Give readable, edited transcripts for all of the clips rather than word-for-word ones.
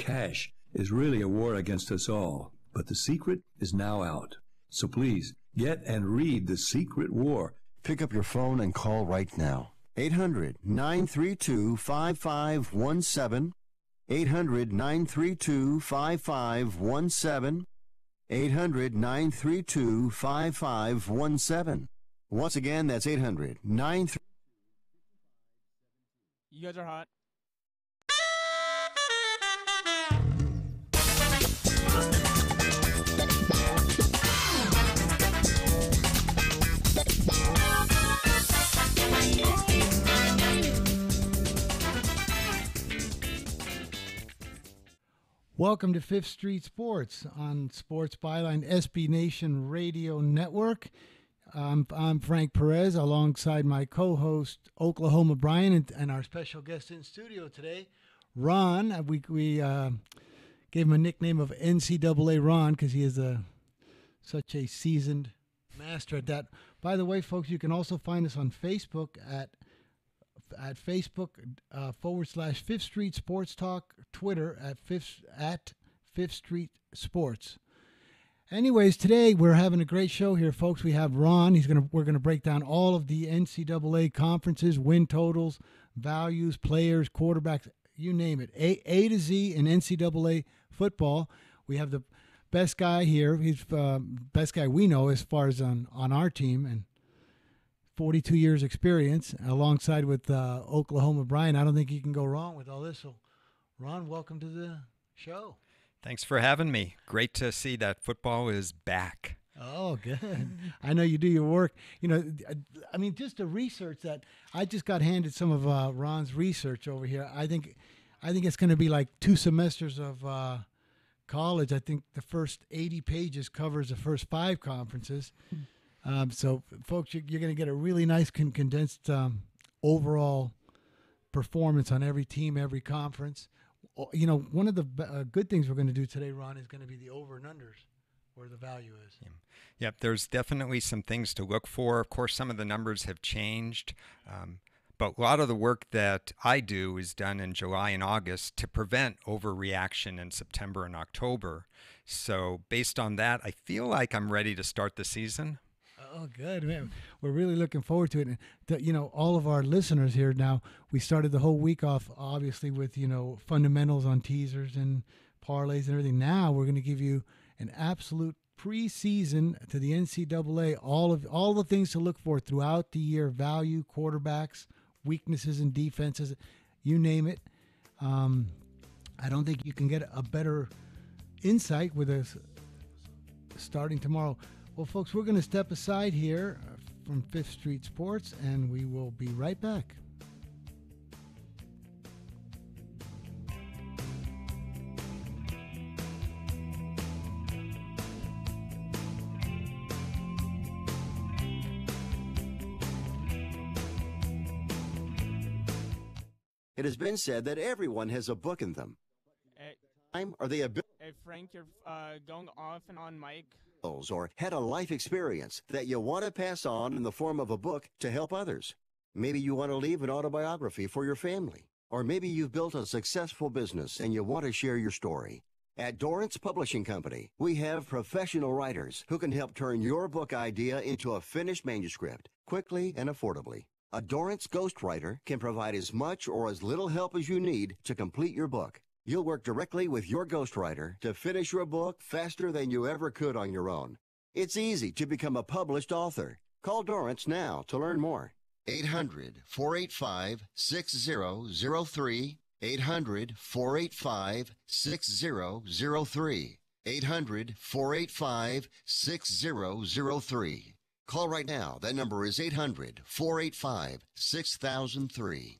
cash is really a war against us all. But the secret is now out. So please, get and read The Secret War. Pick up your phone and call right now. 800-932-5517. 800-932-5517. 800-932-5517. Once again, that's 800-932. You guys are hot. Welcome to Fifth Street Sports on Sports Byline SB Nation Radio Network. I'm Frank Perez alongside my co-host Oklahoma Brian and our special guest in studio today, Ron. We gave him a nickname of NCAA Ron because he is such a seasoned master at that. By the way, folks, you can also find us on Facebook at Facebook / Fifth Street Sports Talk, Twitter at Fifth Street Sports. Anyways, today we're having a great show here, folks. We have Ron. We're gonna break down all of the NCAA conferences, win totals, values, players, quarterbacks, you name it, A to Z in NCAA football. We have the best guy here. He's best guy we know as far as on our team, and 42 years experience alongside with Oklahoma Brian. I don't think you can go wrong with all this. So, Ron, welcome to the show. Thanks for having me. Great to see that football is back. Oh, good. I know you do your work. You know, I mean, just the research that I just got handed some of Ron's research over here. I think it's going to be like 2 semesters of college. I think the first 80 pages covers the first 5 conferences. So, folks, you're going to get a really nice condensed overall performance on every team, every conference. You know, one of the good things we're going to do today, Ron, is going to be the over and unders, where the value is. Yep, there's definitely some things to look for. Of course, some of the numbers have changed, but a lot of the work that I do is done in July and August to prevent overreaction in September and October. So based on that, I feel like I'm ready to start the season. Oh, good, man. We're really looking forward to it. And, you know, all of our listeners here now, we started the whole week off, obviously, with, you know, fundamentals on teasers and parlays and everything. Now we're going to give you an absolute preseason to the NCAA, all the things to look for throughout the year, value, quarterbacks, weaknesses and defenses, you name it. I don't think you can get a better insight with us starting tomorrow. Well, folks, we're going to step aside here from Fifth Street Sports, and we will be right back. It has been said that everyone has a book in them. Are they a Hey, Frank, you're going off and on mic. Or had a life experience that you want to pass on in the form of a book to help others. Maybe you want to leave an autobiography for your family. Or maybe you've built a successful business and you want to share your story. At Dorrance Publishing Company, we have professional writers who can help turn your book idea into a finished manuscript quickly and affordably. A Dorrance ghostwriter can provide as much or as little help as you need to complete your book. You'll work directly with your ghostwriter to finish your book faster than you ever could on your own. It's easy to become a published author. Call Dorrance now to learn more. 800-485-6003. 800-485-6003. 800-485-6003. Call right now. That number is 800-485-6003.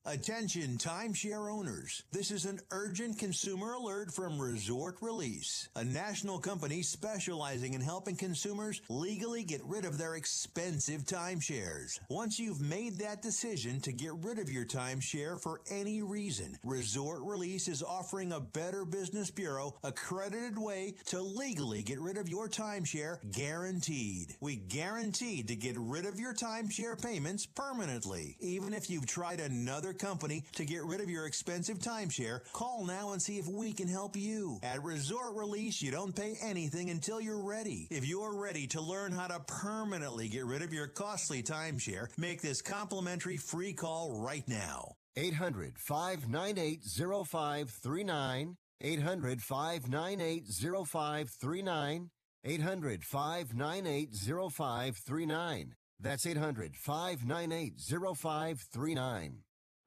Attention timeshare owners. This is an urgent consumer alert from Resort Release, a national company specializing in helping consumers legally get rid of their expensive timeshares. Once you've made that decision to get rid of your timeshare for any reason, Resort Release is offering a Better Business Bureau accredited way to legally get rid of your timeshare, guaranteed. We guaranteed to get rid of your timeshare payments permanently, even if you've tried another company to get rid of your expensive timeshare, call now and see if we can help you. At Resort Release, you don't pay anything until you're ready. If you're ready to learn how to permanently get rid of your costly timeshare, make this complimentary free call right now. 800-598-0539. 800-598-0539. 800-598-0539. That's 800-598-0539.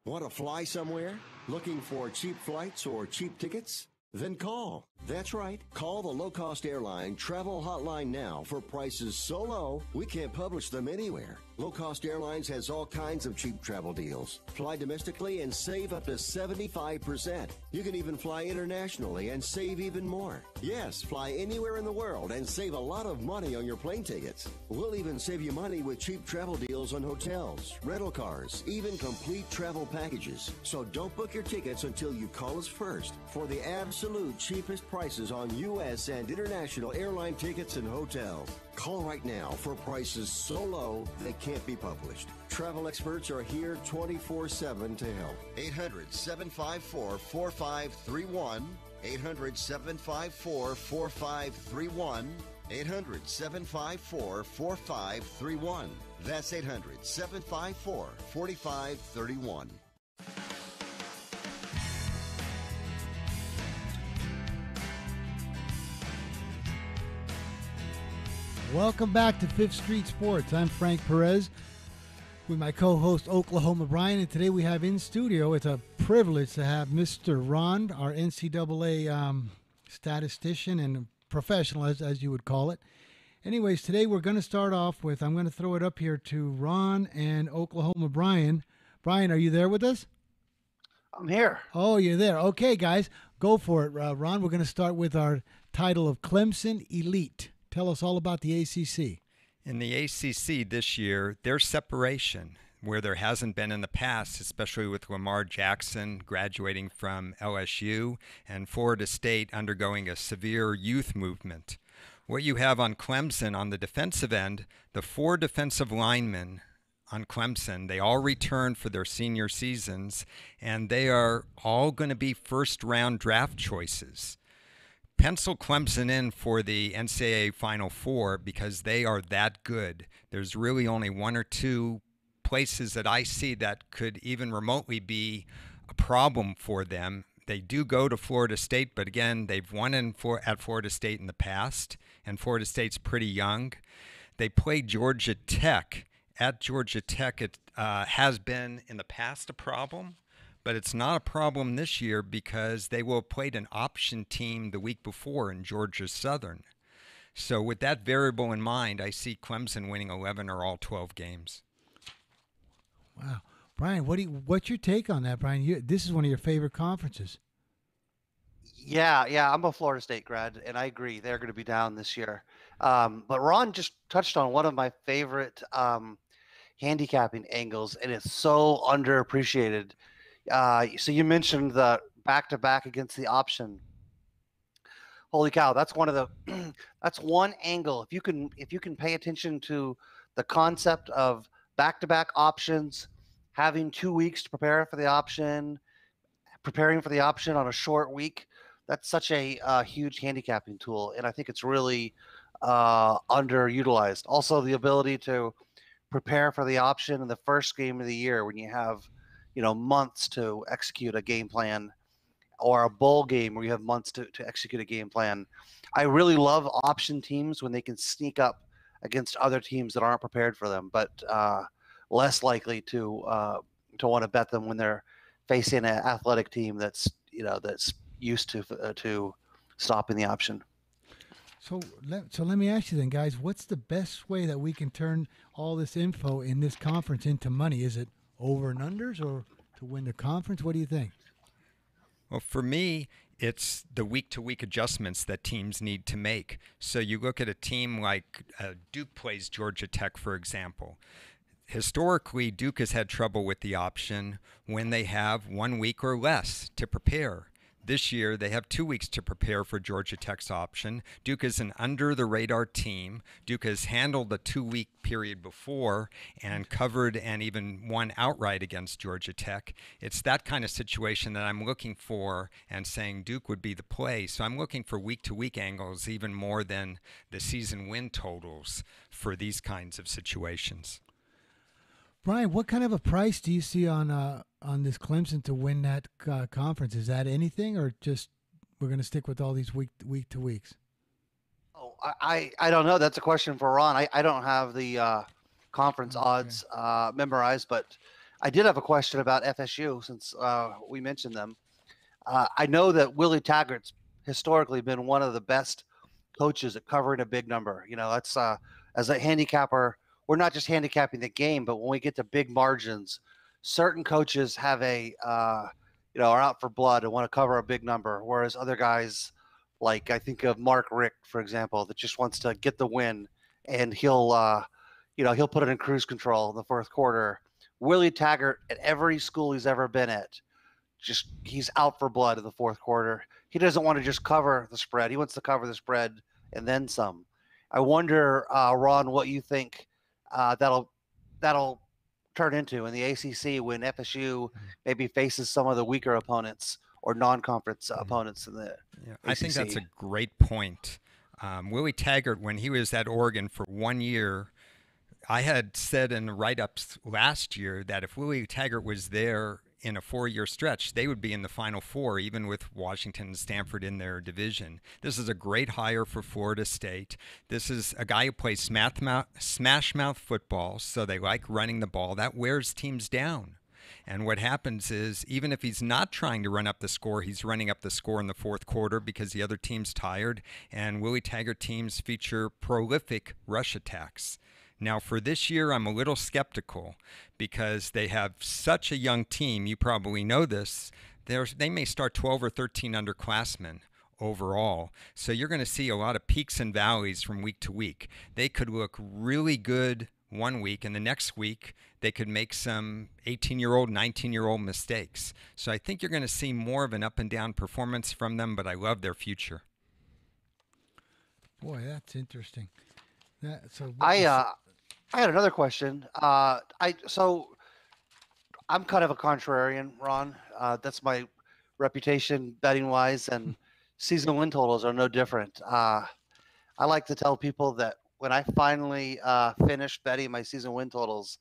Want to fly somewhere? Looking for cheap flights or cheap tickets? Then call. That's right. Call the low-cost airline travel hotline now for prices so low we can't publish them anywhere. Low Cost Airlines has all kinds of cheap travel deals. Fly domestically and save up to 75%. You can even fly internationally and save even more. Yes, fly anywhere in the world and save a lot of money on your plane tickets. We'll even save you money with cheap travel deals on hotels, rental cars, even complete travel packages. So don't book your tickets until you call us first for the absolute cheapest prices on U.S. and international airline tickets and hotels. Call right now for prices so low they can't be published. Travel experts are here 24/7 to help. 800-754-4531. 800-754-4531. 800-754-4531. That's 800-754-4531. Welcome back to Fifth Street Sports. I'm Frank Perez with my co-host Oklahoma Brian, and today we have in studio, it's a privilege to have Mr. Ron, our NCAA statistician and professional, as you would call it. Anyways, today we're going to start off with, I'm going to throw it up here to Ron and Oklahoma Brian. Brian, are you there with us? I'm here. Oh, you're there. Okay, guys, go for it. Ron, we're going to start with our title of Clemson Elite. Tell us all about the ACC. In the ACC this year, there's separation where there hasn't been in the past, especially with Lamar Jackson graduating from LSU and Florida State undergoing a severe youth movement. What you have on Clemson on the defensive end, the 4 defensive linemen on Clemson, they all returned for their senior seasons, and they are all going to be first-round draft choices. Pencil Clemson in for the NCAA Final Four because they are that good. There's really only 1 or 2 places that I see that could even remotely be a problem for them. They do go to Florida State, but again, they've won at Florida State in the past, and Florida State's pretty young. They play Georgia Tech. At Georgia Tech, it has been in the past a problem. But it's not a problem this year because they will have played an option team the week before in Georgia Southern. So with that variable in mind, I see Clemson winning 11 or all 12 games. Wow. Brian, what's your take on that, Brian? This is one of your favorite conferences. Yeah, I'm a Florida State grad, and I agree they're going to be down this year. But Ron just touched on one of my favorite handicapping angles, and it's so underappreciated. So you mentioned the back-to-back against the option. Holy cow, that's that's one angle. If you can pay attention to the concept of back-to-back options, having 2 weeks to prepare for the option, preparing for the option on a short week, that's such a huge handicapping tool, and I think it's really underutilized. Also, the ability to prepare for the option in the first game of the year when you have months to execute a game plan, or a bowl game where you have months to execute a game plan. I really love option teams when they can sneak up against other teams that aren't prepared for them, but less likely to want to bet them when they're facing an athletic team that's used to stopping the option. So let me ask you then, guys, what's the best way that we can turn all this info in this conference into money? Is it over and unders or to win the conference? What do you think? Well, for me, it's the week-to-week adjustments that teams need to make. So you look at a team like Duke plays Georgia Tech, for example. Historically, Duke has had trouble with the option when they have 1 week or less to prepare. This year, they have 2 weeks to prepare for Georgia Tech's option. Duke is an under-the-radar team. Duke has handled the 2-week period before and covered and even won outright against Georgia Tech. It's that kind of situation that I'm looking for and saying Duke would be the play. So I'm looking for week-to-week angles even more than the season win totals for these kinds of situations. Brian, what kind of a price do you see on this Clemson to win that conference? Is that anything, or just we're going to stick with all these week to weeks? Oh, I don't know. That's a question for Ron. I don't have the conference odds memorized, but I did have a question about FSU since we mentioned them. I know that Willie Taggart's historically been one of the best coaches at covering a big number. You know, that's as a handicapper, we're not just handicapping the game, but when we get to big margins, certain coaches have are out for blood and want to cover a big number, whereas other guys, like I think of Mark Richt, for example, that just wants to get the win, and he'll put it in cruise control in the fourth quarter. Willie Taggart, at every school he's ever been at, he's out for blood in the fourth quarter. He doesn't want to just cover the spread. He wants to cover the spread and then some. I wonder, Ron, what you think that'll turn into in the ACC when FSU maybe faces some of the weaker opponents or non-conference opponents in the ACC. I think that's a great point. Willie Taggart, when he was at Oregon for 1 year, I had said in the write-ups last year that if Willie Taggart was there in a 4-year stretch, they would be in the Final Four, even with Washington and Stanford in their division. This is a great hire for Florida State. This is a guy who plays smash mouth football, so they like running the ball. That wears teams down. And what happens is, even if he's not trying to run up the score, he's running up the score in the fourth quarter because the other team's tired. And Willie Taggart teams feature prolific rush attacks. Now, for this year, I'm a little skeptical because they have such a young team. You probably know this. They may start 12 or 13 underclassmen overall. So you're going to see a lot of peaks and valleys from week to week. They could look really good 1 week, and the next week they could make some 18-year-old, 19-year-old mistakes. So I think you're going to see more of an up-and-down performance from them, but I love their future. Boy, that's interesting. I had another question. So I'm kind of a contrarian, Ron. That's my reputation betting wise, and season win totals are no different. I like to tell people that when I finally finish betting my season win totals,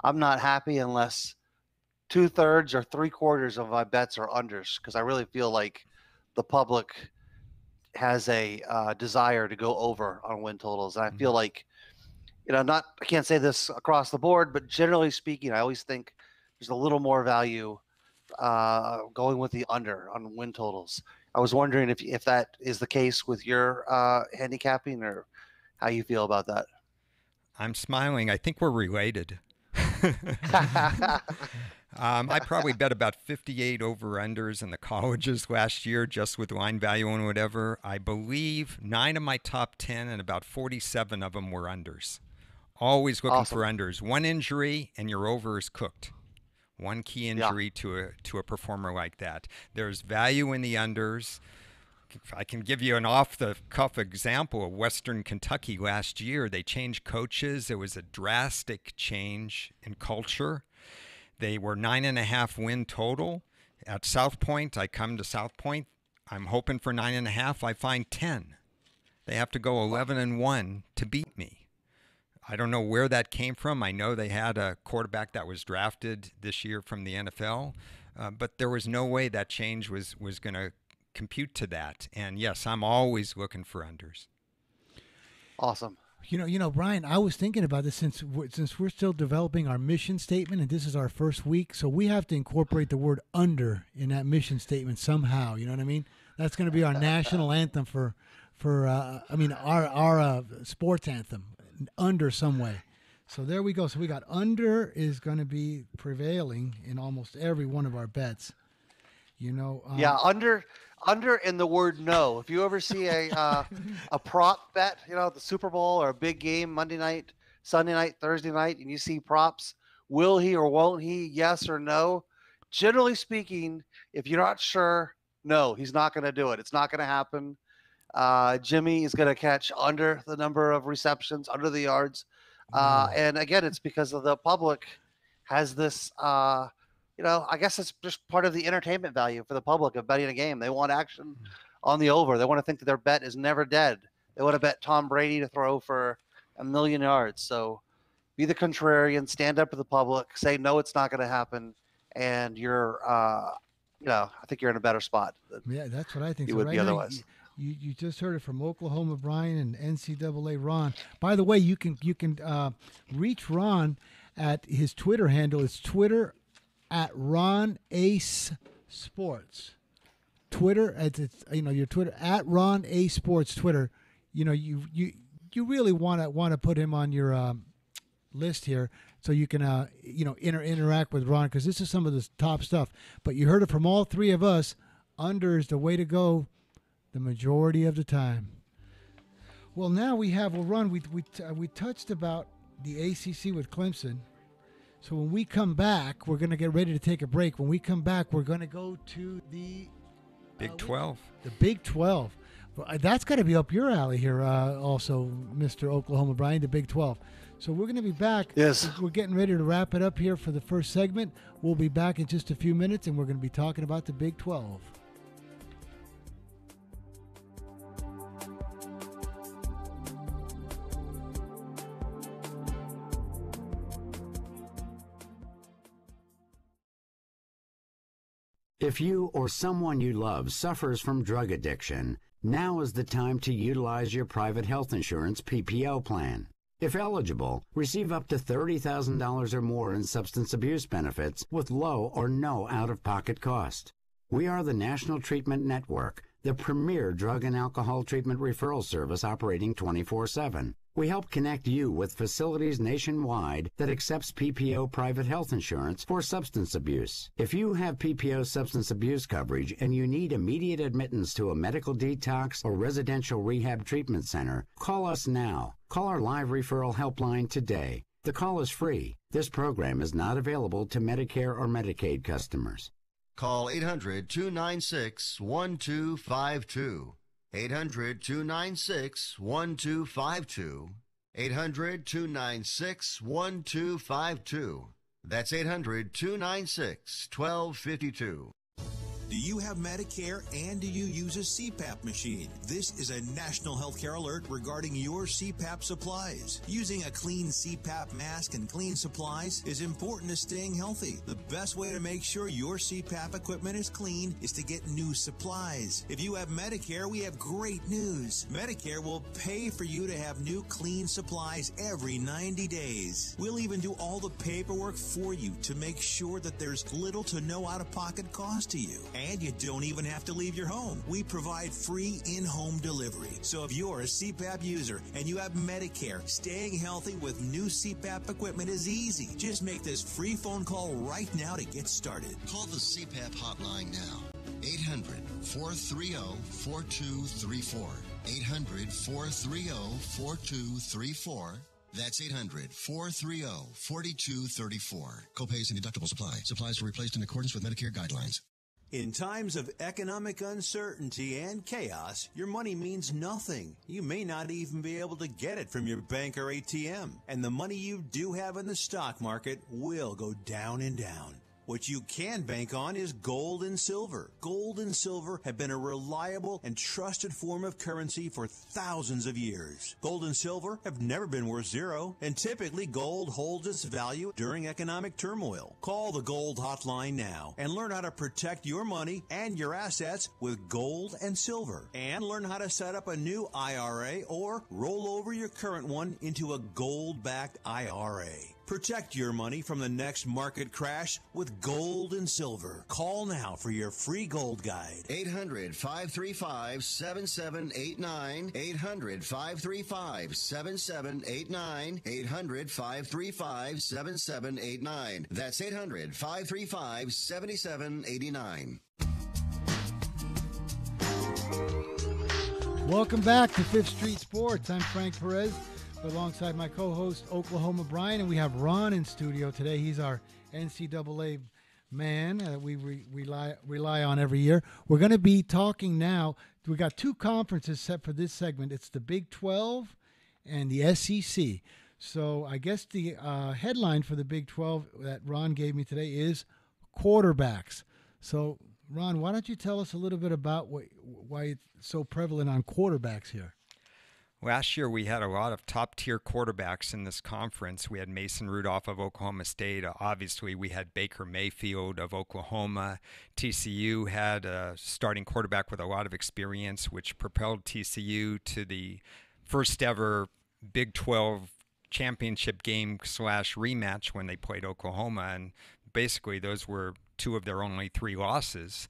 I'm not happy unless 2/3 or 3/4 of my bets are unders, because I really feel like the public has a desire to go over on win totals. And I feel like, I can't say this across the board, but generally speaking, I always think there's a little more value going with the under on win totals. I was wondering if that is the case with your handicapping, or how you feel about that. I'm smiling. I think we're related. I probably bet about 58 over-unders in the colleges last year, just with line value and whatever. I believe 9 of my top 10 and about 47 of them were unders. Always looking for unders. One injury and your over is cooked. One key injury to a performer like that. There's value in the unders. I can give you an off-the-cuff example of Western Kentucky last year. They changed coaches. It was a drastic change in culture. They were 9.5 win total. At South Point, I come to South Point. I'm hoping for 9.5. I find 10. They have to go 11-1 to beat me. I don't know where that came from. I know they had a quarterback that was drafted this year from the NFL, but there was no way that change was going to compute to that. And yes, I'm always looking for unders. Awesome. Brian, I was thinking about this since we're still developing our mission statement, and this is our first week, so we have to incorporate the word under in that mission statement somehow. You know what I mean? That's going to be our national anthem for our sports anthem, under some way. So there we go. So we got under is going to be prevailing in almost every one of our bets. Under in the word no. If you ever see a prop bet, the Super Bowl or a big game, Monday night, Sunday night, Thursday night, and you see props, will he or won't he, yes or no? Generally speaking, if you're not sure, No, he's not going to do it. It's not going to happen. Jimmy is going to catch under the number of receptions, under the yards. And again, it's because of the public has this, I guess it's just part of the entertainment value for the public of betting a game. They want action on the over. They want to think that their bet is never dead. They want to bet Tom Brady to throw for 1,000,000 yards. So be the contrarian, stand up to the public, say, no, it's not going to happen. And you're, I think you're in a better spot. Yeah, that's what I think. You so would right be now, otherwise. You just heard it from Oklahoma Brian and NCAA Ron. By the way, you can reach Ron at his Twitter handle. It's Twitter at Ron Ace Sports. Twitter, it's your Twitter at Ron Ace Sports Twitter. You really want to put him on your list here so you can interact with Ron, because this is some of the top stuff. But you heard it from all three of us. Under is the way to go the majority of the time. Well, now Ron, we touched about the ACC with Clemson. So when we come back, we're going to get ready to take a break. When we come back, we're going to go to the Big 12. The Big 12. Well, that's got to be up your alley here also, Mr. Oklahoma Brian, the Big 12. So we're going to be back. Yes. We're getting ready to wrap it up here for the first segment. We'll be back in just a few minutes, and we're going to be talking about the Big 12. If you or someone you love suffers from drug addiction, now is the time to utilize your private health insurance PPO plan. If eligible, receive up to $30,000 or more in substance abuse benefits with low or no out-of-pocket cost. We are the National Treatment Network, the premier drug and alcohol treatment referral service operating 24/7. We help connect you with facilities nationwide that accepts PPO private health insurance for substance abuse. If you have PPO substance abuse coverage and you need immediate admittance to a medical detox or residential rehab treatment center, call us now. Call our live referral helpline today. The call is free. This program is not available to Medicare or Medicaid customers. Call 800-296-1252. 800-296-1252. 800-296-1252. That's 800-296-1252. Do you have Medicare and do you use a CPAP machine? This is a national healthcare alert regarding your CPAP supplies. Using a clean CPAP mask and clean supplies is important to staying healthy. The best way to make sure your CPAP equipment is clean is to get new supplies. If you have Medicare, we have great news. Medicare will pay for you to have new clean supplies every 90 days. We'll even do all the paperwork for you to make sure that there's little to no out-of-pocket cost to you. And you don't even have to leave your home. We provide free in-home delivery. So if you're a CPAP user and you have Medicare, staying healthy with new CPAP equipment is easy. Just make this free phone call right now to get started. Call the CPAP hotline now. 800-430-4234. 800-430-4234. That's 800-430-4234. Copays and deductibles apply. Supplies are replaced in accordance with Medicare guidelines. In times of economic uncertainty and chaos, your money means nothing. You may not even be able to get it from your bank or ATM. And the money you do have in the stock market will go down and down. What you can bank on is gold and silver. Gold and silver have been a reliable and trusted form of currency for thousands of years. Gold and silver have never been worth zero, and typically gold holds its value during economic turmoil. Call the Gold Hotline now and learn how to protect your money and your assets with gold and silver. And learn how to set up a new IRA or roll over your current one into a gold-backed IRA. Protect your money from the next market crash with gold and silver. Call now for your free gold guide. 800-535-7789. 800-535-7789. 800-535-7789. That's 800-535-7789. Welcome back to Fifth Street Sports. I'm Frank Perez, alongside my co-host Oklahoma Brian, and we have Ron in studio today. He's our NCAA man we rely on every year. We're going to be talking now. We got two conferences set for this segment. It's the Big 12 and the SEC. So I guess the headline for the Big 12 that Ron gave me today is quarterbacks. So, Ron, why don't you tell us a little bit about why it's so prevalent on quarterbacks here? Last year, we had a lot of top-tier quarterbacks in this conference. We had Mason Rudolph of Oklahoma State. Obviously, we had Baker Mayfield of Oklahoma. TCU had a starting quarterback with a lot of experience, which propelled TCU to the first ever Big 12 championship game / rematch when they played Oklahoma. And basically, those were two of their only 3 losses.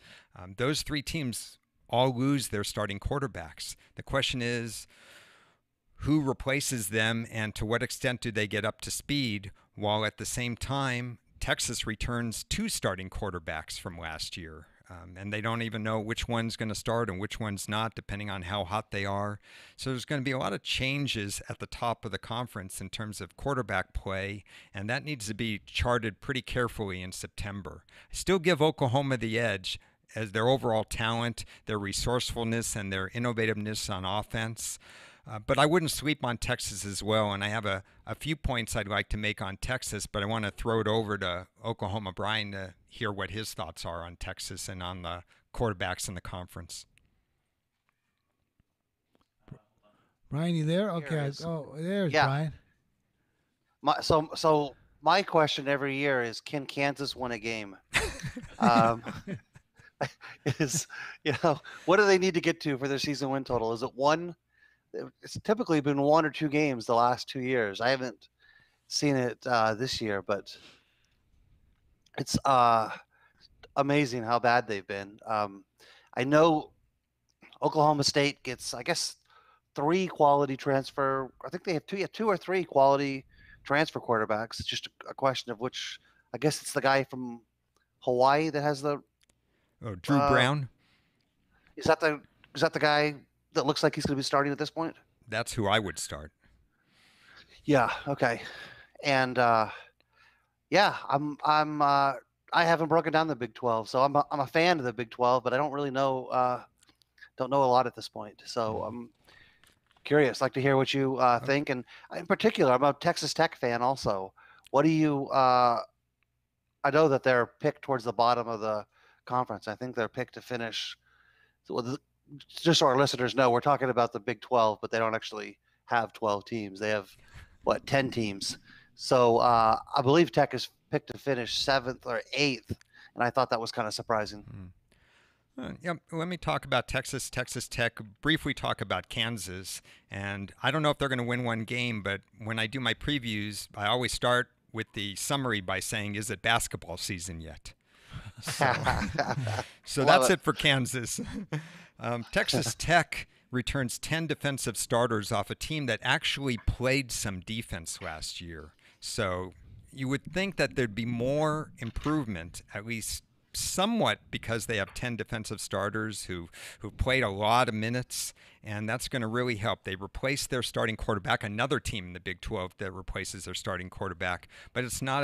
Those 3 teams all lose their starting quarterbacks. The question is, who replaces them, and to what extent do they get up to speed, while at the same time Texas returns 2 starting quarterbacks from last year, and they don't even know which one's going to start and which one's not, depending on how hot they are. So there's going to be a lot of changes at the top of the conference in terms of quarterback play, and that needs to be charted pretty carefully in September. I still give Oklahoma the edge as their overall talent, their resourcefulness, and their innovativeness on offense. But I wouldn't sleep on Texas as well, and I have a few points I'd like to make on Texas, but I want to throw it over to Oklahoma Brian to hear what his thoughts are on Texas and on the quarterbacks in the conference. Brian, you there? Okay. There's Brian. So my question every year is, can Kansas win a game? What do they need to get to for their season win total? Is it 1? It's typically been 1 or 2 games the last 2 years. I haven't seen it this year, but it's amazing how bad they've been. I know Oklahoma State gets, I guess, 3 quality transfer. I think they have 2 or 3 quality transfer quarterbacks. It's just a question of which. I guess it's the guy from Hawaii that has the. Oh, Drew Brown. Is that the guy that looks like he's going to be starting at this point? That's who I would start. Yeah. Okay. And I haven't broken down the Big 12, so I'm a fan of the Big 12, but I don't really know don't know a lot at this point. So I'm curious. I'd like to hear what you think, and in particular, I'm a Texas Tech fan also. What do you? I know that they're picked towards the bottom of the conference. I think they're picked to finish. Just so our listeners know, we're talking about the Big 12, but they don't actually have 12 teams. They have, 10 teams. So I believe Tech is picked to finish 7th or 8th, and I thought that was kind of surprising. Let me talk about Texas Tech, briefly talk about Kansas. And I don't know if they're going to win one game, but when I do my previews, I always start with the summary by saying, is it basketball season yet? So that's it for Kansas. Texas Tech returns 10 defensive starters off a team that actually played some defense last year. So you would think that there'd be more improvement, at least somewhat, because they have 10 defensive starters who played a lot of minutes, and that's going to really help. They replaced their starting quarterback, another team in the Big 12 that replaces their starting quarterback, but it's not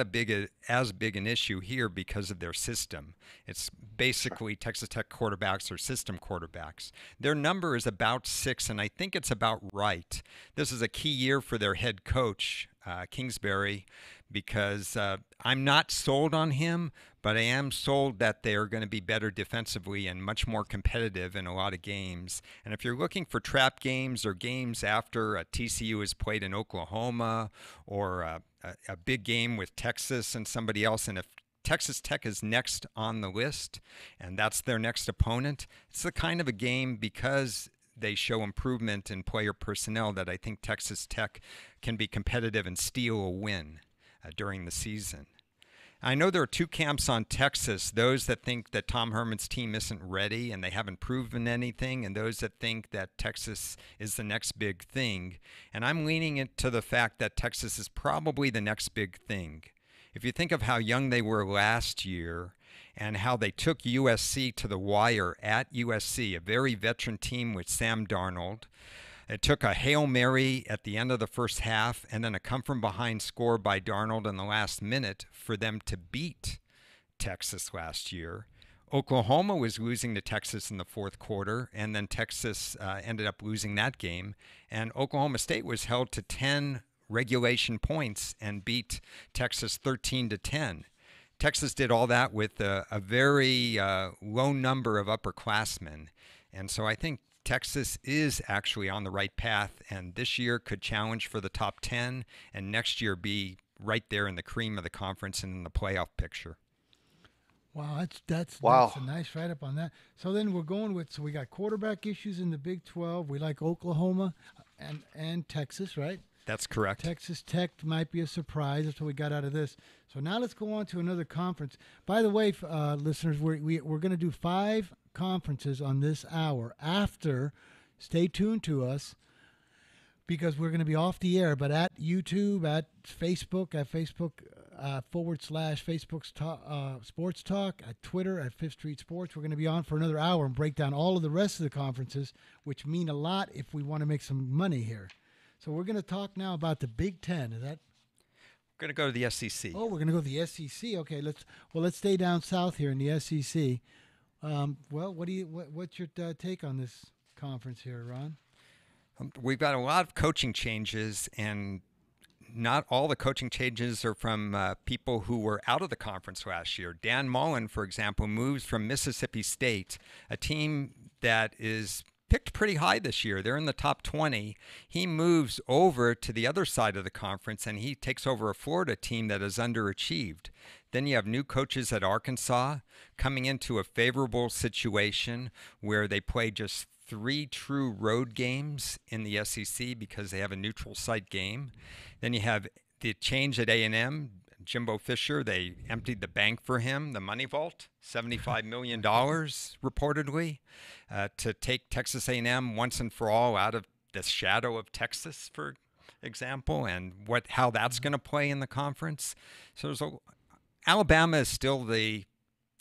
as big an issue here because of their system. It's basically Texas Tech quarterbacks or system quarterbacks. Their number is about 6, and I think it's about right. This is a key year for their head coach, Kingsbury, because I'm not sold on him, but I am sold that they are going to be better defensively and much more competitive in a lot of games. And if you're looking for trap games or games after TCU has played in Oklahoma, or a big game with Texas and somebody else, and if Texas Tech is next on the list and that's their next opponent, it's the kind of a game, because they show improvement in player personnel, that I think Texas Tech can be competitive and steal a win during the season. I know there are 2 camps on Texas, those that think that Tom Herman's team isn't ready and they haven't proven anything, and those that think that Texas is the next big thing. And I'm leaning into the fact that Texas is probably the next big thing. If you think of how young they were last year and how they took USC to the wire at USC, a very veteran team with Sam Darnold. It took a Hail Mary at the end of the first half and then a come-from-behind score by Darnold in the last minute for them to beat Texas last year. Oklahoma was losing to Texas in the fourth quarter, and then Texas ended up losing that game. And Oklahoma State was held to 10 regulation points and beat Texas 13-10. Texas did all that with a very low number of upperclassmen. And so I think Texas is actually on the right path, and this year could challenge for the top 10, and next year be right there in the cream of the conference and in the playoff picture. Wow, that's a nice write-up on that. So then we're going with, so we got quarterback issues in the Big 12. We like Oklahoma and Texas, right? That's correct. Texas Tech might be a surprise. That's what we got out of this. So now let's go on to another conference. By the way, listeners, we're going to do 5 conferences on this hour. After, stay tuned to us, because we're going to be off the air, but at YouTube, at Facebook, /Facebook's Sports Talk, at Twitter, at Fifth Street Sports. We're going to be on for another hour and break down all of the rest of the conferences, which mean a lot if we want to make some money here. So we're going to talk now about the Big Ten. Is that? We're going to go to the SEC. Oh, we're going to go to the SEC. Okay, let's stay down south here in the SEC. What's your take on this conference here, Ron? We've got a lot of coaching changes, and not all the coaching changes are from people who were out of the conference last year. Dan Mullen, for example, moves from Mississippi State, a team that is picked pretty high this year. They're in the top 20. He moves over to the other side of the conference, and he takes over a Florida team that has underachieved. Then you have new coaches at Arkansas coming into a favorable situation where they play just 3 true road games in the SEC because they have a neutral site game. Then you have the change at A&M. Jimbo Fisher, they emptied the bank for him, the money vault, $75 million reportedly, to take Texas A&M once and for all out of the shadow of Texas, for example, and how that's going to play in the conference. So Alabama is still the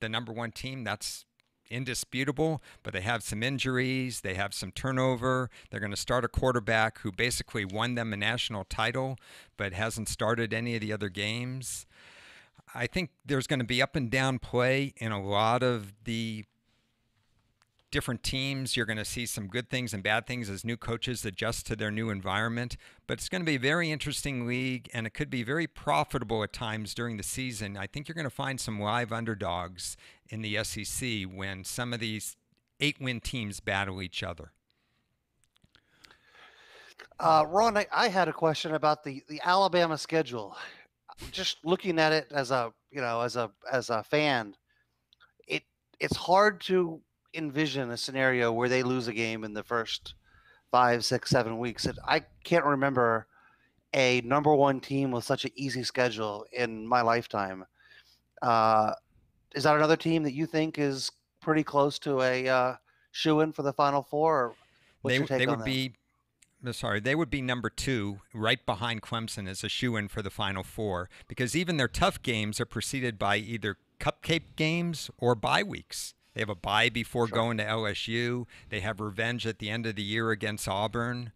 number 1 team. That's indisputable, but they have some injuries, they have some turnover. They're going to start a quarterback who basically won them a national title but hasn't started any of the other games. I think there's going to be up and down play in a lot of the different teams. You're going to see some good things and bad things as new coaches adjust to their new environment. But it's going to be a very interesting league, and it could be very profitable at times during the season. I think you're going to find some live underdogs in the SEC when some of these 8-win teams battle each other. Ron, I had a question about the Alabama schedule. Just looking at it as a fan, it's hard to envision a scenario where they lose a game in the first 5, 6, 7 weeks. I can't remember a number 1 team with such an easy schedule in my lifetime. Is that another team that you think is pretty close to a shoo-in for the Final Four? Or what's your take on that? They would be number 2, right behind Clemson as a shoo-in for the Final Four, because even their tough games are preceded by either cupcake games or bye weeks. They have a bye before going to LSU. They have revenge at the end of the year against Auburn.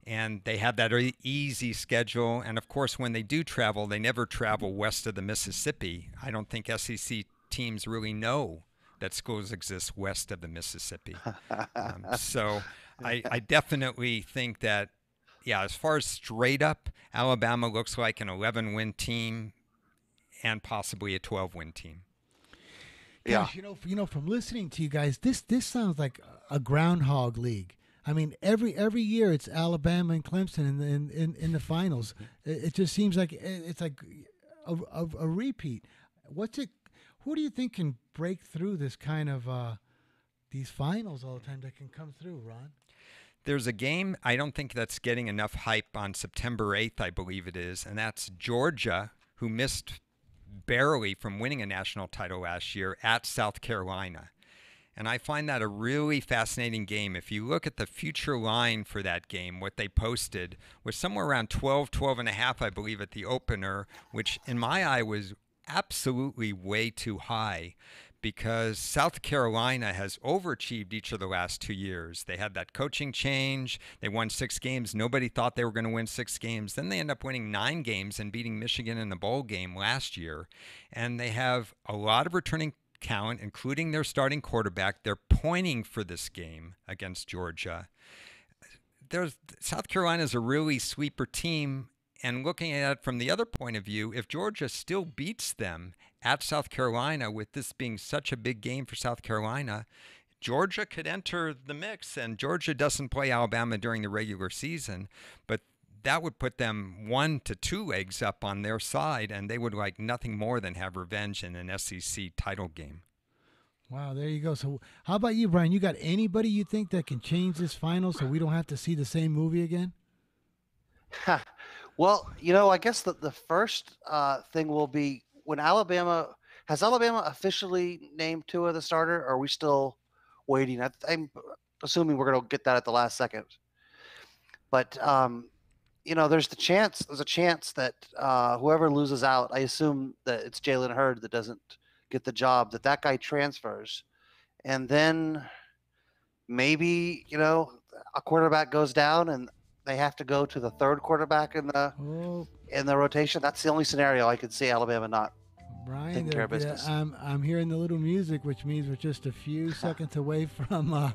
And they have that easy schedule. And, of course, when they do travel, they never travel west of the Mississippi. I don't think SEC teams really know that schools exist west of the Mississippi. So I definitely think that, as far as straight up, Alabama looks like an 11-win team and possibly a 12-win team. Gosh, from listening to you guys, this sounds like a groundhog league. I mean, every year it's Alabama and Clemson in the finals. It just seems like it's like a repeat. Who do you think can break through this kind of these finals all the time that can come through, Ron? There's a game I don't think that's getting enough hype on September 8th, I believe it is, and that's Georgia, who missed barely from winning a national title last year, at South Carolina. And I find that a really fascinating game. If you look at the future line for that game, what they posted was somewhere around 12.5, I believe, at the opener, which in my eye was absolutely way too high. because South Carolina has overachieved each of the last 2 years. They had that coaching change. They won 6 games. Nobody thought they were going to win 6 games. Then they end up winning 9 games and beating Michigan in the bowl game last year. And they have a lot of returning talent, including their starting quarterback. They're pointing for this game against Georgia. South Carolina is a really sweeper team. And looking at it from the other point of view, if Georgia still beats them at South Carolina, with this being such a big game for South Carolina, Georgia could enter the mix. And Georgia doesn't play Alabama during the regular season, but that would put them 1 to 2 legs up on their side, and they would like nothing more than have revenge in an SEC title game. Wow, there you go. So how about you, Brian? You got anybody you think that can change this final so we don't have to see the same movie again? Well, I guess the first thing will be when has Alabama officially named Tua the starter, or are we still waiting? I'm assuming we're going to get that at the last second. But, there's a chance that whoever loses out, I assume that it's Jalen Hurd that doesn't get the job, that guy transfers. And then maybe, a quarterback goes down and they have to go to the third quarterback in the rotation. That's the only scenario I could see Alabama not taking care of business. I'm hearing the little music, which means we're just a few seconds away from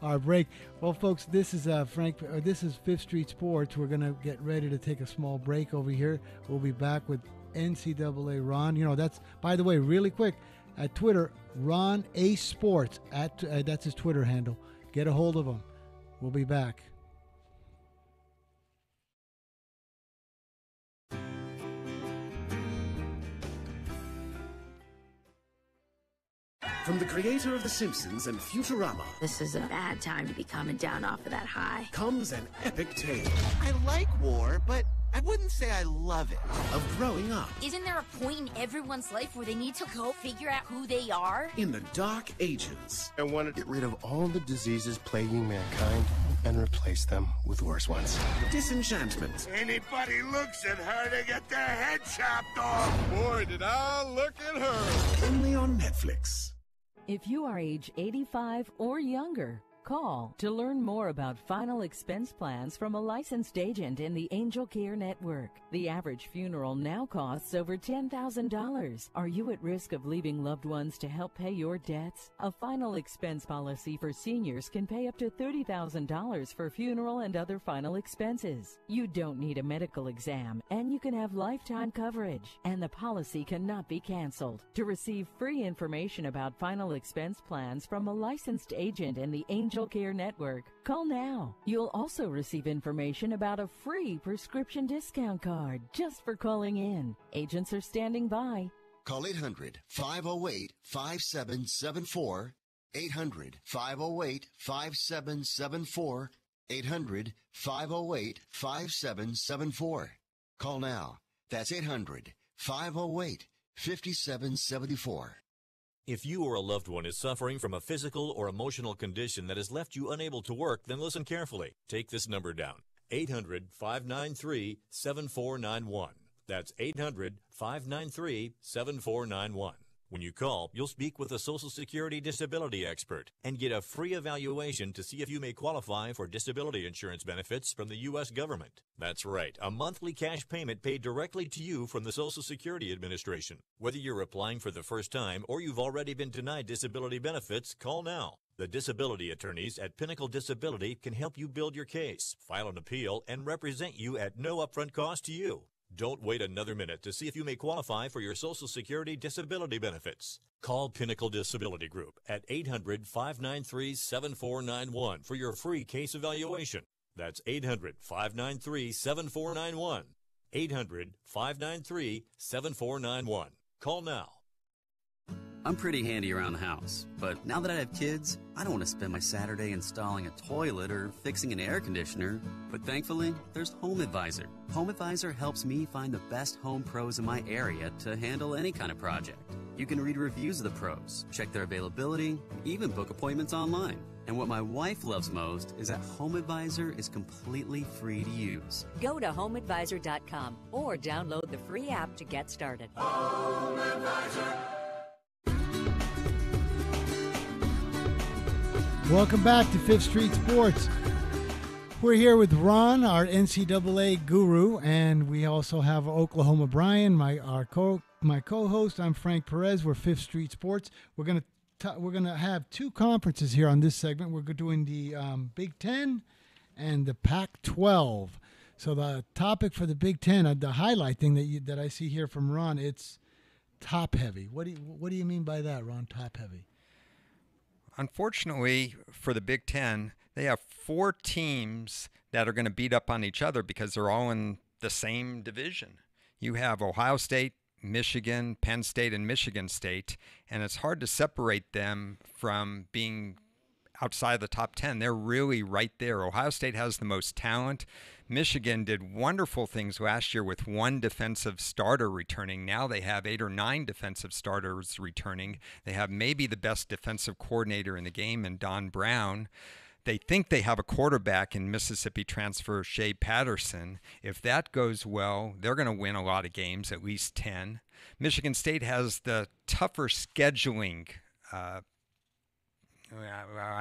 our break. Well, folks, this is this is Fifth Street Sports. We're going to get ready to take a small break over here. We'll be back with NCAA Ron. That's, by the way, really quick, at Twitter, Ron A Sports. That's his Twitter handle. Get a hold of him. We'll be back. From the creator of The Simpsons and Futurama, this is a bad time to be coming down off of that high, comes an epic tale. I like war, but I wouldn't say I love it. Of growing up. Isn't there a point in everyone's life where they need to go figure out who they are? In the Dark Ages. I want to get rid of all the diseases plaguing mankind and replace them with worse ones. Disenchantment. Anybody looks at her, they get their head chopped off. Boy, did I look at her. Only on Netflix. If you are age 85 or younger, call to learn more about final expense plans from a licensed agent in the Angel Care Network. The average funeral now costs over $10,000. Are you at risk of leaving loved ones to help pay your debts? A final expense policy for seniors can pay up to $30,000 for funeral and other final expenses. You don't need a medical exam, and you can have lifetime coverage, and the policy cannot be canceled. To receive free information about final expense plans from a licensed agent in the Angel Care Network, call now. You'll also receive information about a free prescription discount card just for calling in. Agents are standing by. Call 800-508-5774. 800-508-5774. 800-508-5774. Call now. That's 800-508-5774. If you or a loved one is suffering from a physical or emotional condition that has left you unable to work, then listen carefully. Take this number down, 800-593-7491. That's 800-593-7491. When you call, you'll speak with a Social Security disability expert and get a free evaluation to see if you may qualify for disability insurance benefits from the U.S. government. That's right, a monthly cash payment paid directly to you from the Social Security Administration. Whether you're applying for the first time or you've already been denied disability benefits, call now. The disability attorneys at Pinnacle Disability can help you build your case, file an appeal, and represent you at no upfront cost to you. Don't wait another minute to see if you may qualify for your Social Security disability benefits. Call Pinnacle Disability Group at 800-593-7491 for your free case evaluation. That's 800-593-7491. 800-593-7491. Call now. I'm pretty handy around the house, but now that I have kids, I don't want to spend my Saturday installing a toilet or fixing an air conditioner. But thankfully, there's Home Advisor. Home Advisor helps me find the best home pros in my area to handle any kind of project. You can read reviews of the pros, check their availability, even book appointments online. And what my wife loves most is that Home Advisor is completely free to use. Go to homeadvisor.com or download the free app to get started. Home Advisor. Welcome back to Fifth Street Sports. We're here with Ron, our NCAA guru, and we also have Oklahoma Brian, my co-host. I'm Frank Perez. We're Fifth Street Sports. We're gonna have two conferences here on this segment. We're doing the Big Ten and the Pac-12. So the topic for the Big Ten, the highlight thing that I see here from Ron, it's top heavy. What do you mean by that, Ron? Top heavy. Unfortunately, for the Big Ten, they have 4 teams that are going to beat up on each other because they're all in the same division. You have Ohio State, Michigan, Penn State, and Michigan State, and it's hard to separate them from being outside of the top 10. They're really right there. Ohio State has the most talent. Michigan did wonderful things last year with 1 defensive starter returning. Now they have 8 or 9 defensive starters returning. They have maybe the best defensive coordinator in the game in Don Brown. They think they have a quarterback in Mississippi transfer Shea Patterson. If that goes well, they're going to win a lot of games, at least 10. Michigan State has the tougher scheduling. I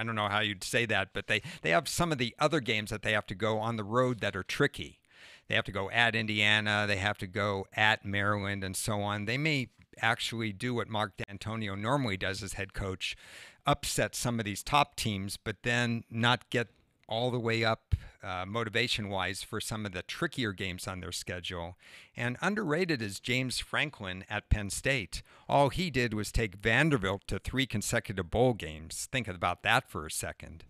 don't know how you'd say that, but they have some of the other games that they have to go on the road that are tricky. They have to go at Indiana. They have to go at Maryland and so on. They may actually do what Mark D'Antonio normally does as head coach, upset some of these top teams, but then not get all the way up motivation-wise for some of the trickier games on their schedule. And underrated is James Franklin at Penn State. All he did was take Vanderbilt to 3 consecutive bowl games. Think about that for a second.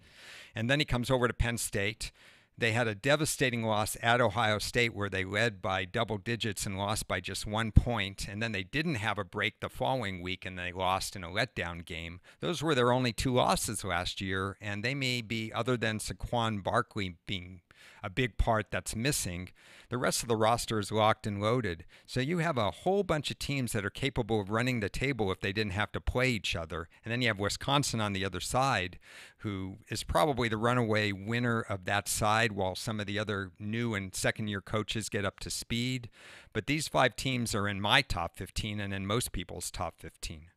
And then he comes over to Penn State. They had a devastating loss at Ohio State where they led by double digits and lost by just 1 point. And then they didn't have a break the following week and they lost in a letdown game. Those were their only 2 losses last year. And they may be, other than Saquon Barkley being a big part that's missing, the rest of the roster is locked and loaded. So you have a whole bunch of teams that are capable of running the table if they didn't have to play each other. And then you have Wisconsin on the other side, who is probably the runaway winner of that side while some of the other new and second-year coaches get up to speed. But these 5 teams are in my top 15 and in most people's top 15.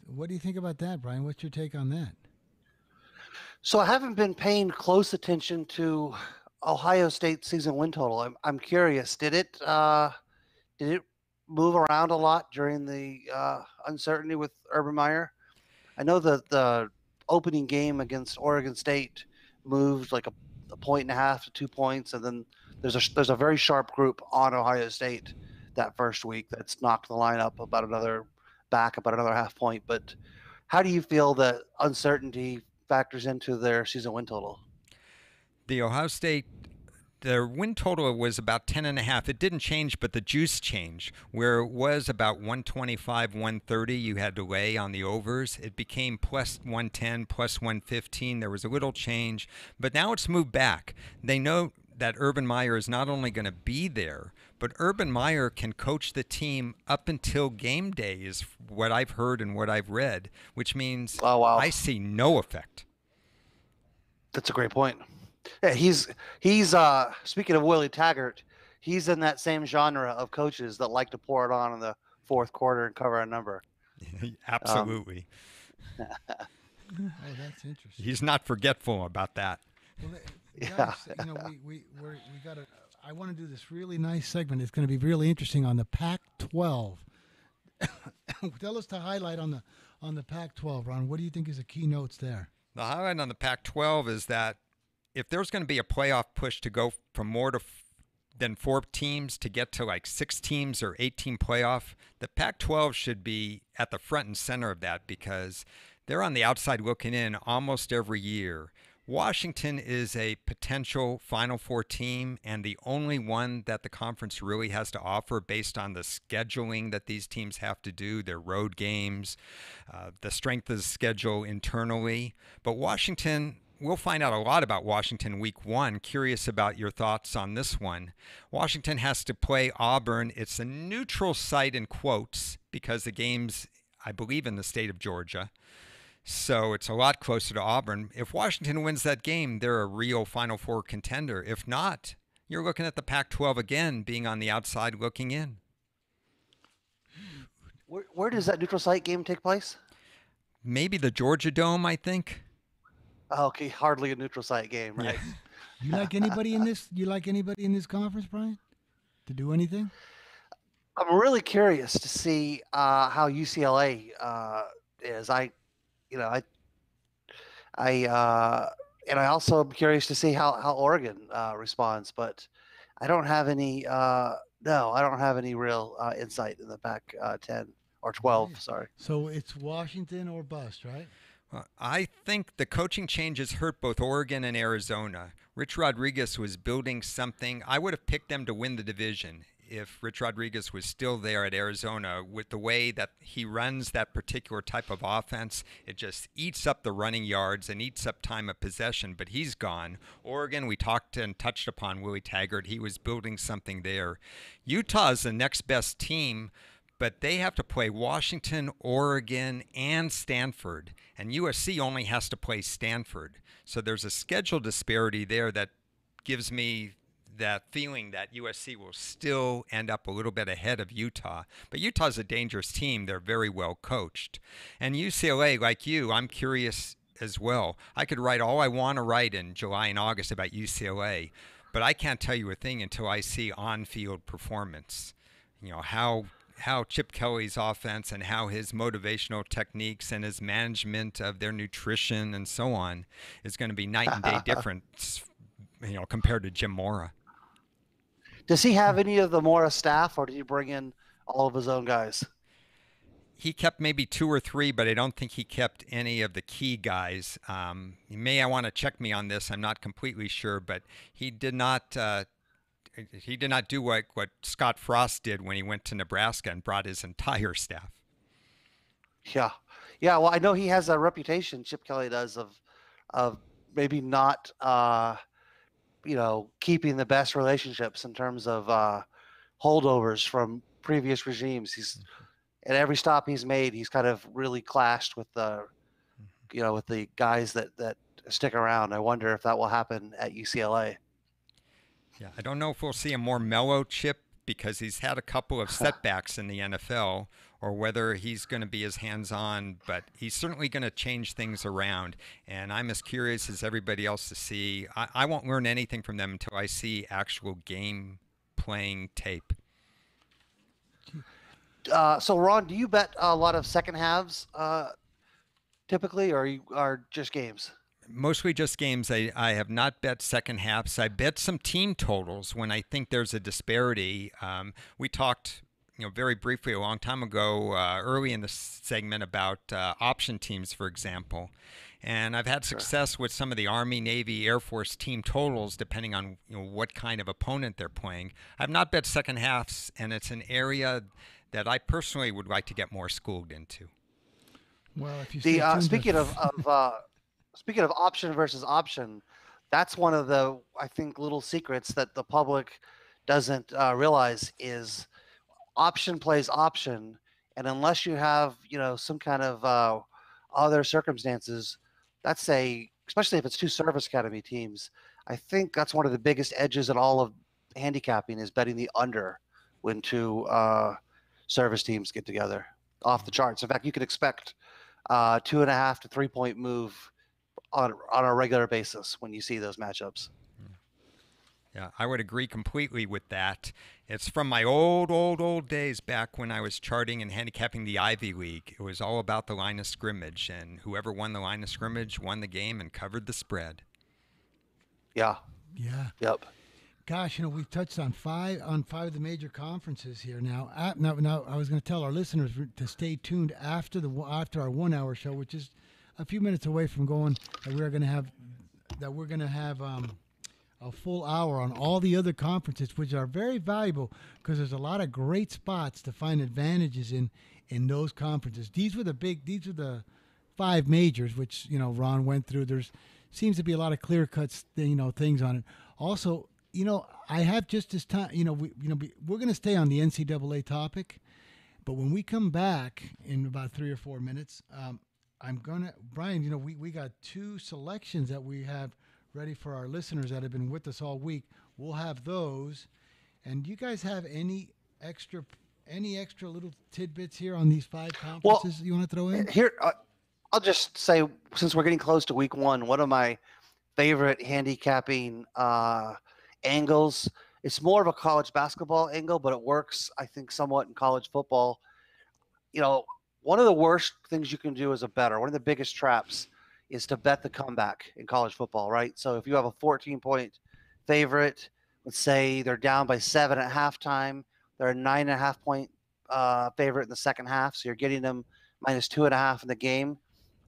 What do you think about that, Brian? What's your take on that? So I haven't been paying close attention to Ohio State season win total. I'm curious. Did it move around a lot during the uncertainty with Urban Meyer? I know that the opening game against Oregon State moved like a 1.5 to 2 points, and then there's a very sharp group on Ohio State that first week that's knocked the line up about another half point. But how do you feel that uncertainty factors into their season win total? The Ohio State, their win total was about 10.5. It didn't change, but the juice changed. Where it was about 125, 130, you had to lay on the overs. It became plus 110, plus 115. There was a little change, but now it's moved back. They know that Urban Meyer is not only going to be there, but Urban Meyer can coach the team up until game day is what I've heard and what I've read, which means I see no effect. That's a great point. Yeah, he's speaking of Willie Taggart, he's in that same genre of coaches that like to pour it on in the fourth quarter and cover a number. Absolutely. Oh, that's interesting. He's not forgetful about that. Well, guys, we got to. I want to do this really nice segment. It's going to be really interesting on the Pac-12. Tell us the highlight on the Pac-12, Ron. What do you think is the key notes there? The highlight on the Pac-12 is that if there's going to be a playoff push to go from more than 4 teams to get to like 6 teams or 8-team playoff, the Pac-12 should be at the front and center of that because they're on the outside looking in almost every year. Washington is a potential Final Four team and the only one that the conference really has to offer based on the scheduling that these teams have to do, their road games, the strength of the schedule internally. But Washington, we'll find out a lot about Washington week 1. Curious about your thoughts on this one. Washington has to play Auburn. It's a neutral site in quotes because the game's, I believe, in the state of Georgia. So it's a lot closer to Auburn. If Washington wins that game, they're a real Final Four contender. If not, you're looking at the Pac-12 again being on the outside looking in. Where does that neutral site game take place? Maybe the Georgia Dome, I think. Okay, hardly a neutral site game, right? You like anybody in this? You like anybody in this conference, Brian, to do anything? I'm really curious to see how UCLA is. And I also am curious to see how Oregon responds. But I don't have any. No, I don't have any real insight in the Pac 10 or 12. Right. Sorry. So it's Washington or bust, right? Well, I think the coaching changes hurt both Oregon and Arizona. Rich Rodriguez was building something. I would have picked them to win the division if Rich Rodriguez was still there at Arizona. With the way that he runs that particular type of offense, it just eats up the running yards and eats up time of possession, but he's gone. Oregon, we talked and touched upon Willie Taggart. He was building something there. Utah is the next best team, but they have to play Washington, Oregon, and Stanford, and USC only has to play Stanford. So there's a schedule disparity there that gives me that feeling that USC will still end up a little bit ahead of Utah. But Utah's a dangerous team. They're very well coached. And UCLA, like you, I'm curious as well. I could write all I want to write in July and August about UCLA, but I can't tell you a thing until I see on-field performance. You know, how Chip Kelly's offense and how his motivational techniques and his management of their nutrition and so on is going to be night and day difference, you know, compared to Jim Mora. Does he have any of the Mora staff, or did he bring in all of his own guys? He kept maybe 2 or 3, but I don't think he kept any of the key guys. You may want to check me on this. I'm not completely sure, but he did not do what Scott Frost did when he went to Nebraska and brought his entire staff. Yeah. Well, I know he has a reputation, Chip Kelly does, of maybe not, keeping the best relationships in terms of holdovers from previous regimes. He's at every stop he's made, he's kind of really clashed with the guys that stick around. I wonder if that will happen at UCLA. Yeah, I don't know if we'll see a more mellow Chip because he's had a couple of setbacks in the NFL, or whether he's going to be as hands-on, but he's certainly going to change things around. And I'm as curious as everybody else to see. I won't learn anything from them until I see actual game playing tape. So, Ron, do you bet a lot of second halves typically, or are just games? Mostly just games. I have not bet second halves. I bet some team totals when I think there's a disparity. We talked very briefly a long time ago, early in the segment, about option teams, for example. And I've had success with some of the Army, Navy, Air Force team totals, depending on what kind of opponent they're playing. I've not bet second halves, and it's an area that I personally would like to get more schooled into. Well, if you speaking of option versus option, that's one of the, I think, little secrets that the public doesn't realize is option plays option, and unless you have some kind of other circumstances, especially if it's 2 service academy teams, I think that's one of the biggest edges in all of handicapping is betting the under when 2 service teams get together. Off the charts. In fact, you can expect 2.5 to 3 point move on a regular basis when you see those matchups. Yeah, I would agree completely with that. It's from my old days back when I was charting and handicapping the Ivy League. It was all about the line of scrimmage, and whoever won the line of scrimmage won the game and covered the spread. Yeah. Yep. Gosh, we've touched on five of the major conferences here now. Now, I was going to tell our listeners to stay tuned after our 1 hour show, which is a few minutes away from going. That we're going to have a full hour on all the other conferences, which are very valuable because there's a lot of great spots to find advantages in those conferences. These are the 5 majors, which Ron went through. There's seems to be a lot of clear cuts, things on it. Also, I have just this time. We're going to stay on the NCAA topic, but when we come back in about 3 or 4 minutes, Brian. We got 2 selections that we have ready for our listeners that have been with us all week. We'll have those. And do you guys have any extra little tidbits here on these 5 conferences you want to throw in? Here, I'll just say, since we're getting close to week one of my favorite handicapping angles, it's more of a college basketball angle, but it works, I think, somewhat in college football. One of the worst things you can do as a bettor, one of the biggest traps, is to bet the comeback in college football, right? So if you have a 14-point favorite, let's say they're down by 7 at halftime, they're a 9.5-point favorite in the second half, so you're getting them minus 2.5 in the game.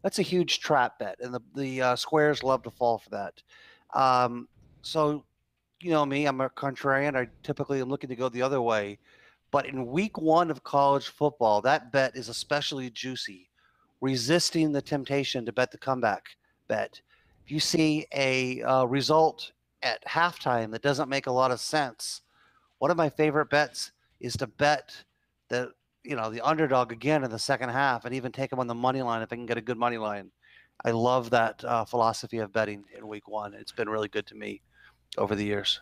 That's a huge trap bet, and the squares love to fall for that. So, you know me, I'm a contrarian. I typically am looking to go the other way. But in week one of college football, that bet is especially juicy, resisting the temptation to bet the comeback bet. If you see a result at halftime that doesn't make a lot of sense, one of my favorite bets is to bet the underdog again in the second half, and even take them on the money line if I can get a good money line. I love that philosophy of betting in week one. It's been really good to me over the years.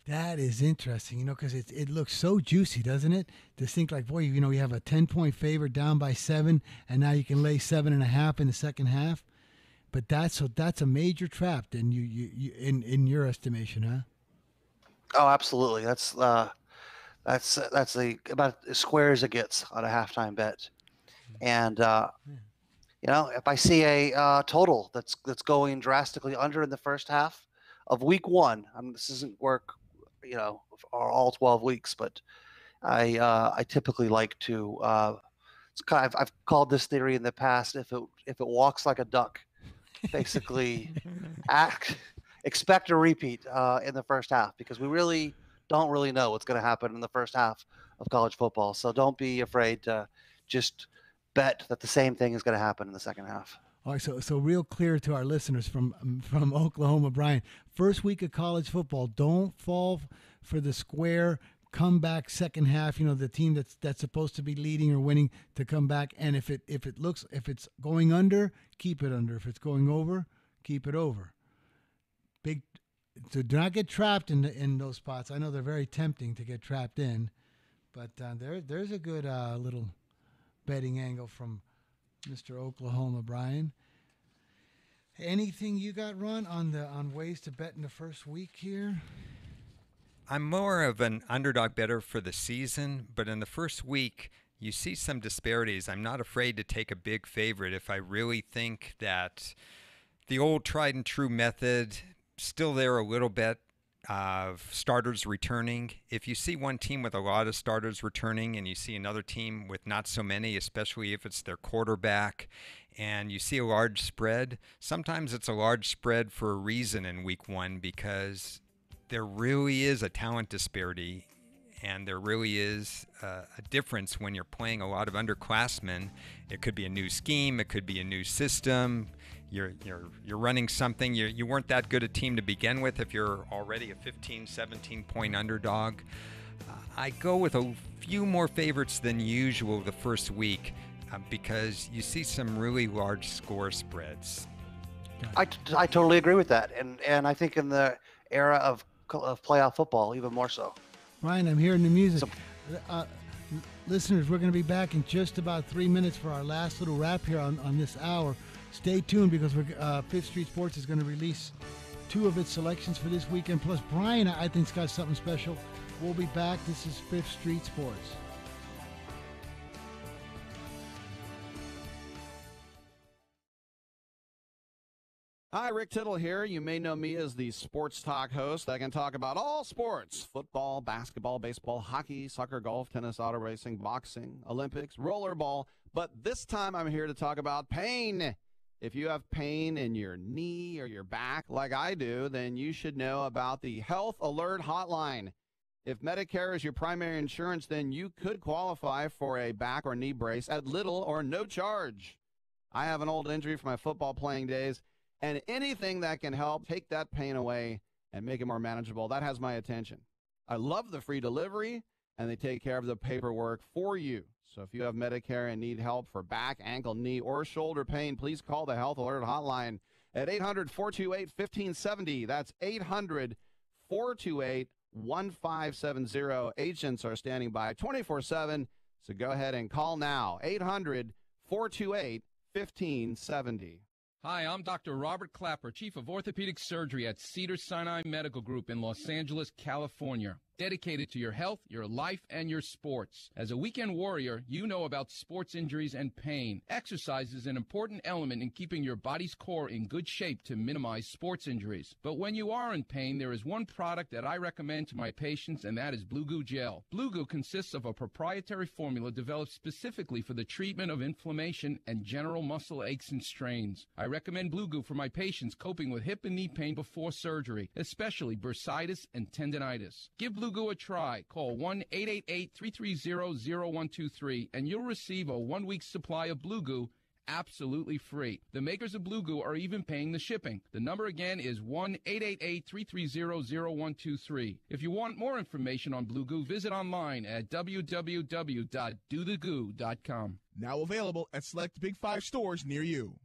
That is interesting, because it looks so juicy, doesn't it? To think like, boy, you have a 10-point favorite down by 7, and now you can lay 7.5 in the second half. But that's a major trap, then you in your estimation, huh? Oh, absolutely. That's about as square as it gets on a halftime bet. And if I see a total that's going drastically under in the first half of week one, this doesn't work, for all 12 weeks, but I typically like to. I've called this theory in the past. If it walks like a duck, basically, expect a repeat in the first half, because we really don't really know what's going to happen in the first half of college football. So don't be afraid to just bet that the same thing is going to happen in the second half. All right, so real clear to our listeners from Oklahoma, Brian. First week of college football, don't fall for the square comeback second half. The team that's supposed to be leading or winning to come back. And if it's going under, keep it under. If it's going over, keep it over. So do not get trapped in those spots. I know they're very tempting to get trapped in, but there's a good little betting angle from Mr. Oklahoma, Brian. Anything you got, Ron, on ways to bet in the first week here? I'm more of an underdog bettor for the season, but in the first week, you see some disparities. I'm not afraid to take a big favorite if I really think that the old tried and true method, still there a little bit of starters returning. If you see one team with a lot of starters returning and you see another team with not so many, especially if it's their quarterback, and you see a large spread, sometimes it's a large spread for a reason in week one, because there really is a talent disparity, and there really is a difference when you're playing a lot of underclassmen. It could be a new scheme, it could be a new system. You're running something. You weren't that good a team to begin with if you're already a 15, 17-point underdog. I go with a few more favorites than usual the first week because you see some really large score spreads. I totally agree with that, and I think in the era of playoff football, even more so. Ryan, I'm hearing the music. Listeners, we're going to be back in just about 3 minutes for our last little wrap here on this hour. Stay tuned, because Fifth Street Sports is going to release 2 of its selections for this weekend. Plus, Brian, I think, has got something special. We'll be back. This is Fifth Street Sports. Hi, Rick Tittle here. You may know me as the Sports Talk host. I can talk about all sports: football, basketball, baseball, hockey, soccer, golf, tennis, auto racing, boxing, Olympics, rollerball. But this time I'm here to talk about pain. If you have pain in your knee or your back like I do, then you should know about the Health Alert Hotline. If Medicare is your primary insurance, then you could qualify for a back or knee brace at little or no charge. I have an old injury from my football playing days, and anything that can help take that pain away and make it more manageable, that has my attention. I love the free delivery, and they take care of the paperwork for you. So if you have Medicare and need help for back, ankle, knee, or shoulder pain, please call the Health Alert Hotline at 800-428-1570. That's 800-428-1570. Agents are standing by 24/7, so go ahead and call now. 800-428-1570. 1570. Hi, I'm Dr. Robert Clapper, Chief of Orthopedic Surgery at Cedars-Sinai Medical Group in Los Angeles, California. Dedicated to your health, your life, and your sports. As a weekend warrior, you know about sports injuries and pain. Exercise is an important element in keeping your body's core in good shape to minimize sports injuries. But when you are in pain, there is one product that I recommend to my patients, and that is Blue Goo Gel. Blue Goo consists of a proprietary formula developed specifically for the treatment of inflammation and general muscle aches and strains. I recommend Blue Goo for my patients coping with hip and knee pain before surgery, especially bursitis and tendinitis. Give Blue Goo a try. Call 1-888-330-0123 and you'll receive a 1-week supply of Blue Goo absolutely free. The makers of Blue Goo are even paying the shipping. The number again is 1-888-330-0123. If you want more information on Blue Goo, visit online at www.dothegoo.com. Now available at select Big 5 stores near you.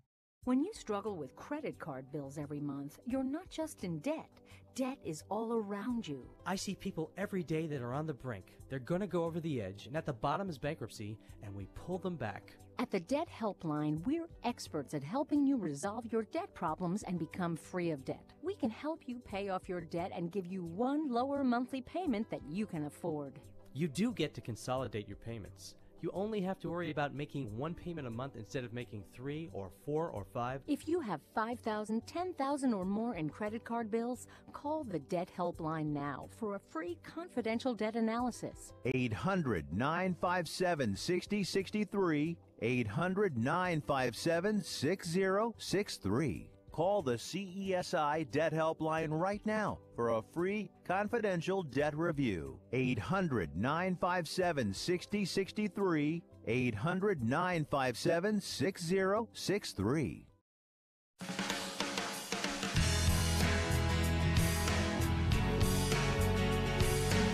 When you struggle with credit card bills every month, you're not just in debt. Debt is all around you. I see people every day that are on the brink. They're going to go over the edge, and at the bottom is bankruptcy, and we pull them back. At the Debt Helpline, we're experts at helping you resolve your debt problems and become free of debt. We can help you pay off your debt and give you one lower monthly payment that you can afford. You do get to consolidate your payments. You only have to worry about making one payment a month instead of making 3 or 4 or 5. If you have $5,000, $10,000 or more in credit card bills, call the Debt Helpline now for a free confidential debt analysis. 800-957-6063. 800-957-6063. Call the CESI Debt Helpline right now for a free confidential debt review. 800-957-6063. 800-957-6063.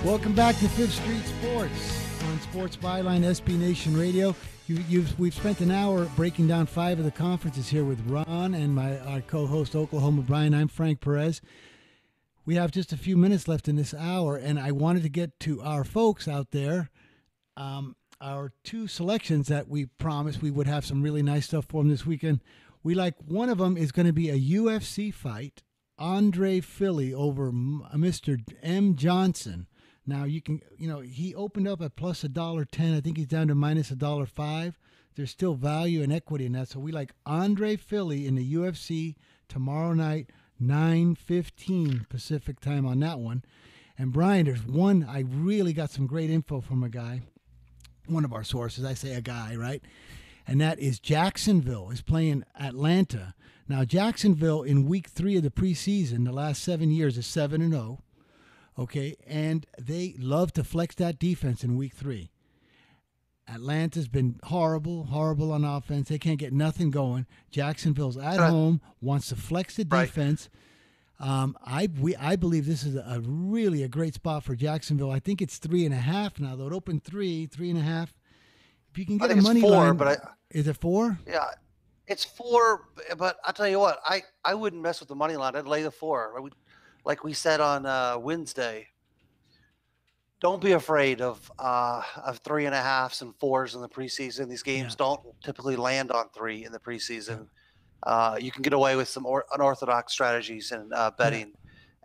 Welcome back to Fifth Street Sports on Sports Byline SB Nation Radio. We've spent an hour breaking down 5 of the conferences here with Ron and our co-host Oklahoma Brian. I'm Frank Perez. We have just a few minutes left in this hour, and I wanted to get to our folks out there. Our 2 selections that we promised we would have some really nice stuff for them this weekend. One of them is going to be a UFC fight, Andre Philly over Mr. M. Johnson. Now, he opened up at plus $1.10. I think he's down to minus $1.05. There's still value and equity in that. So we like Andre Philly in the UFC tomorrow night, 9:15 Pacific time on that one. And Brian, there's one, I really got some great info from a guy, one of our sources. I say a guy, right? And that is Jacksonville is playing Atlanta. Now, Jacksonville in week 3 of the preseason, the last 7 years, is 7-0. Okay, and they love to flex that defense in week 3. Atlanta's been horrible on offense. They can't get nothing going. Jacksonville's at home, wants to flex the defense. I believe this is a great spot for Jacksonville. I think it's 3.5 now. Though it opened 3.5. If you can get a money line, is it 4? Yeah, it's 4. But I'll tell you what, I wouldn't mess with the money line. I'd lay the 4. Like we said on Wednesday, don't be afraid of 3.5s and 4s in the preseason. These games don't typically land on 3 in the preseason. You can get away with some unorthodox strateries and betting.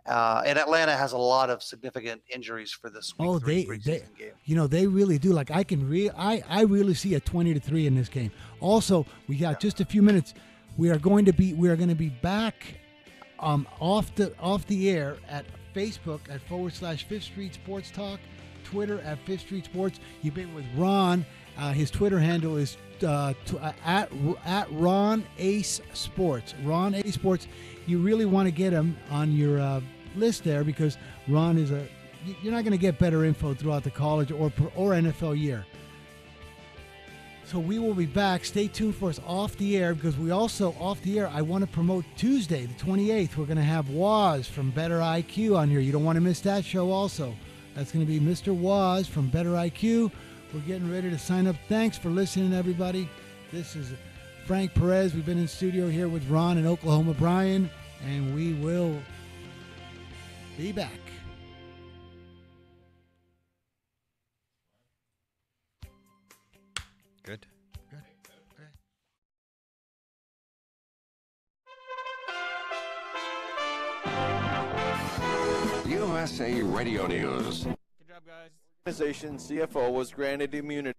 And Atlanta has a lot of significant injuries for this week 3 preseason game. They really do. Like I really see a 20-3 in this game. Also, we got just a few minutes. We are going to be back off the air at Facebook at /Fifth Street Sports Talk, Twitter at Fifth Street Sports. You've been with Ron. His Twitter handle is at Ron Ace Sports. Ron Ace Sports. You really want to get him on your list there because Ron is you're not going to get better info throughout the college or NFL year. So we will be back. Stay tuned for us off the air because we also, off the air, I want to promote Tuesday, the 28th. We're going to have Waz from Better IQ on here. You don't want to miss that show also. That's going to be Mr. Waz from Better IQ. We're getting ready to sign up. Thanks for listening, everybody. This is Frank Perez. We've been in studio here with Ron and Oklahoma Brian, and we will be back. Good. USA Radio News. Good job, guys. Organization CFO was granted immunity.